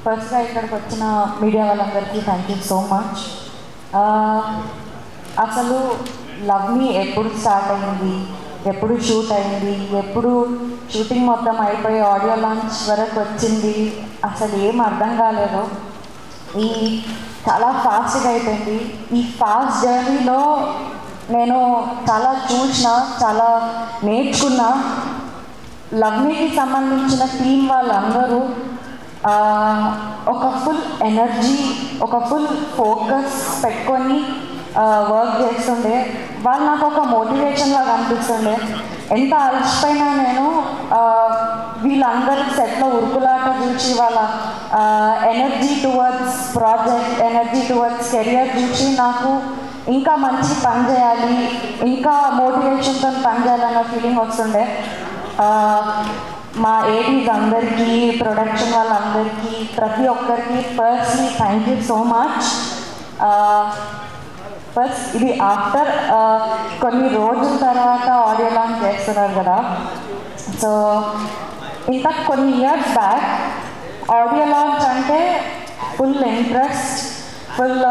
ఫస్ట్గా ఇక్కడికి వచ్చిన మీడియా వాళ్ళందరికీ థ్యాంక్ యూ సో మచ్. అసలు లవ్ మీ ఎప్పుడు స్టార్ట్ అయింది, ఎప్పుడు షూట్ అయింది, ఎప్పుడు షూటింగ్ మొత్తం అయిపోయి ఆడియో లాంచ్ వరకు వచ్చింది, అసలు ఏం అర్థం కాలేదు. చాలా ఫాస్ట్గా అయిపోయింది. ఈ ఫాస్ట్ జర్నీలో నేను చాలా చూసిన, చాలా నేర్చుకున్నా. లవ్ మీకి సంబంధించిన టీం వాళ్ళందరూ ఒక ఫుల్ ఎనర్జీ, ఒక ఫుల్ ఫోకస్ పెట్టుకొని వర్క్ చేస్తుండే. వాళ్ళు నాకు ఒక మోటివేషన్ లాగా అనిపిస్తుండే. ఎంత అలసిపోయినా నేను వీళ్ళందరూ సెట్లో ఉరుకులాట చూసి, వాళ్ళ energy towards project, energy towards career చూసి నాకు ఇంకా మంచి పని చేయాలి, ఇంకా మోటివేషన్తో పని చేయాలన్న ఫీలింగ్ వస్తుండే. మా ఏడీస్ అందరికీ, ప్రొడక్షన్ వాళ్ళందరికీ, ప్రతి ఒక్కరికి personally thank you so much. First ఇది ఆఫ్టర్ కొన్ని రోజుల తర్వాత ఆడియో లాంచ్ చేస్తున్నారు కదా. సో ఇంకా కొన్ని ఇయర్స్ బ్యాక్ ఆడియో లాంచ్ అంటే ఫుల్ ఇంట్రెస్ట్, ఫుల్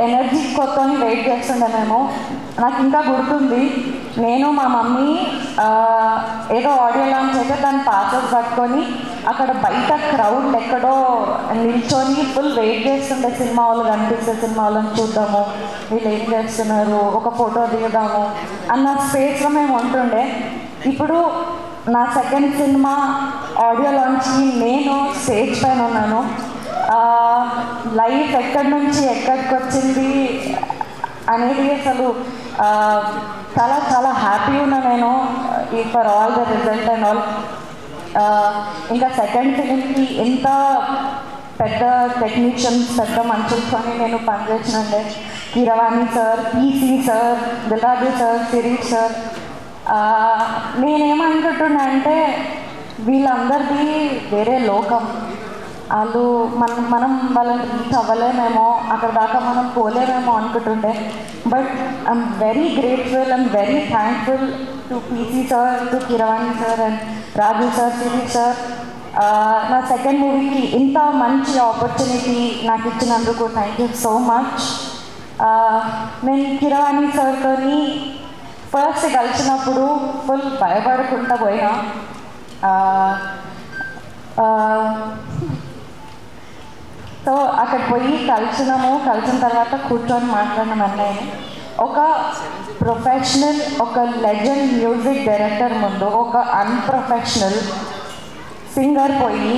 ఎనర్జీ కొత్తని వెయిట్ చేస్తుండే మేము. నాకు ఇంకా గుర్తుంది, నేను మా మమ్మీ ఏదో ఆడియో లాంచ్ అయితే దాని పాసెస్ పట్టుకొని అక్కడ బయట క్రౌడ్ ఎక్కడో నిల్చొని ఫుల్ వెయిట్ చేస్తుండే. సినిమా వాళ్ళు కనిపిస్తే సినిమా వాళ్ళని చూద్దాము, వీళ్ళు ఏం చేస్తున్నారు, ఒక ఫోటో దిగుదాము అన్న స్పేస్లో మేము ఉంటుండే. ఇప్పుడు నా సెకండ్ సినిమా ఆడియో లాంచ్కి నేను స్టేజ్ పైన ఉన్నాను. లైఫ్ ఎక్కడి నుంచి ఎక్కడికి వచ్చింది అనేది అసలు చాలా చాలా హ్యాపీ ఉన్నా నేను for all the result and all. ఇంకా సెకండ్ ఫిలింకి ఎంత పెద్ద టెక్నీషియన్స్, పెద్ద మనుషులతోని నేను పనిచేసినండే. కీరవాణి సార్, పీసీ సార్, గులాబీ సార్, శిరీష్ సార్. నేనేమనుకుంటున్నా అంటే వీళ్ళందరిది వేరే లోకం. వాళ్ళు మనం వాళ్ళని రీచ్ అవ్వలేమేమో, అక్కడ దాకా మనం పోలేమేమో అనుకుంటుండే. But I'm very grateful, I'm very thankful to PC sir, to Keeravani sir and Raju sir, Shirish sir. నా సెకండ్ మూవీకి ఇంత మంచి ఆపర్చునిటీ నాకు ఇచ్చినందుకు థ్యాంక్ యూ సో మచ్. నేను కీరవాణి సార్తో ఫస్ట్ కలిసినప్పుడు ఫుల్ భయపడకుండా పోయినా. సో అక్కడ పోయి కలిసిన తర్వాత కూర్చొని మాట్లాడిన అన్నయ్యని, ఒక ప్రొఫెషనల్, ఒక లెజెండ్ మ్యూజిక్ డైరెక్టర్ ముందు ఒక అన్ప్రొఫెషనల్ సింగర్ పోయి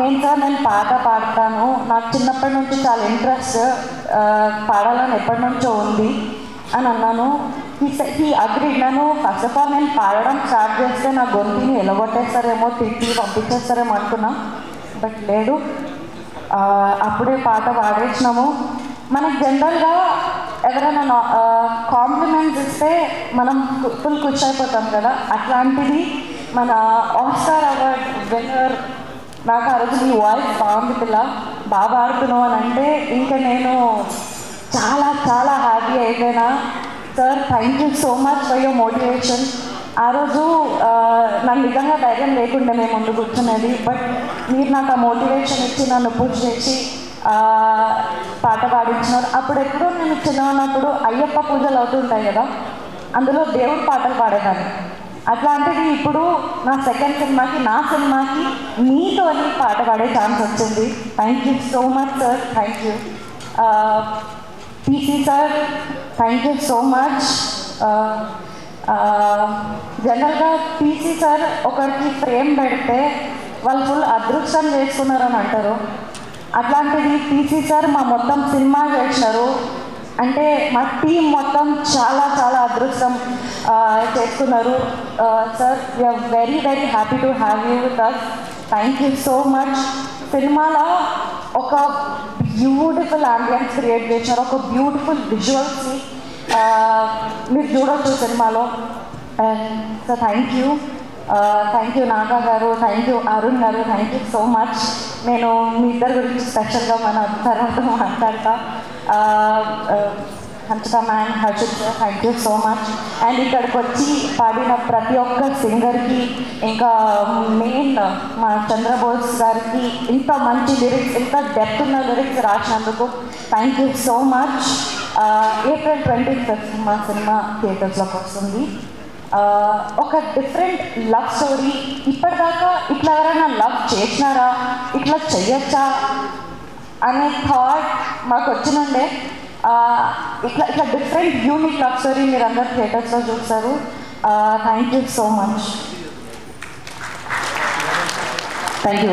నేను పాట పాడతాను, నాకు చిన్నప్పటి నుంచి చాలా ఇంట్రెస్ట్, పాడాలని ఎప్పటి నుంచో ఉంది అని అన్నాను. ఈ అగ్రీడ్. నన్ను ఫస్ట్ ఆఫ్ ఆల్ నేను పాడడం స్టార్ట్ చేస్తే నా గొంతుని ఎలగొట్టేస్తారేమో, తిట్టి పంపించేస్తారేమో అనుకున్నా. బట్ లేదు, అప్పుడే పాట పాడేసినాము. మనకు జనరల్గా ఎవరైనా కాంప్లిమెంట్స్ ఇస్తే మనం ఫుల్ ఖుషి అయిపోతాం కదా. అట్లాంటిది మన ఆస్కార్ అవార్డ్ విన్నర్ నాకు ఆ రోజు నీ వాయిస్ బాగుంది పిల్ల, బాగా పాడుతున్నావు అని అంటే ఇంకా నేను చాలా చాలా హ్యాపీ అయిపోయినా. Sir thank you so much for your motivation. ఆ రోజు నాకు నిజంగా ధైర్యం లేకుండా మేము ముందు కూర్చున్నది. బట్ మీరు నాకు ఆ మోటివేషన్ ఇచ్చి నన్ను పుష్ చేసి పాట పాడించినారు. అప్పుడెప్పుడు నేను చిన్నప్పుడు అయ్యప్ప పూజలు అవుతుంటాయి కదా, అందులో దేవుడి పాటలు పాడేదాన్ని. అట్లాంటిది ఇప్పుడు నా సెకండ్ సినిమాకి, నా సినిమాకి మీతో పాట పాడే ఛాన్స్ వచ్చింది. Thank you so much sir, thank you. PC sir thank you so much. జనరల్గా పీసీ సార్ ఒకరికి ఫ్రేమ్ పెడితే వాళ్ళు ఫుల్ అదృష్టం చేసుకున్నారని అంటారు. అట్లాంటిది పీసీ సార్ మా మొత్తం సినిమా చేసినారు అంటే మా టీం మొత్తం చాలా చాలా అదృష్టం చేసుకున్నారు. Sir we are very very happy to have you with us. Thank you so much. సినిమాలో ఒక బ్యూటిఫుల్ అంబియన్స్ క్రియేట్ చేశారు, ఒక బ్యూటిఫుల్ విజువల్స్ని మీరు చూడవచ్చు సినిమాలో. సో థ్యాంక్ యూ నాగా గారు, థ్యాంక్ యూ అరుణ్ గారు, థ్యాంక్ యూ సో మచ్. నేను మీ ఇద్దరి గురించి స్పెషల్గా మన తర్వాత మాట్లాడతా. Hamsitha ma'am, Harshith sir, thank you so much. And ఇక్కడికి వచ్చి పాడిన ప్రతి ఒక్క సింగర్కి, ఇంకా మెయిన్ మా చంద్రబోస్ గారికి ఇంత మంచి లిరిక్స్, ఇంత డెప్త్ ఉన్న లిరిక్స్ రాసినందుకు thank you so much. April 25th మా సినిమా థియేటర్స్లోకి వస్తుంది. ఒక డిఫరెంట్ లవ్ స్టోరీ. ఇప్పటిదాకా ఇట్లా ఎవరైనా లవ్ చేసినారా, ఇట్లా చెయ్యొచ్చా అనే థాట్ మాకు వచ్చినుండే. ఇట్లా డిఫరెంట్ యూనిక్ లవ్ స్టోరీ మీరు అందరు థియేటర్స్లో చూస్తారు. Thank you so much. Thank you.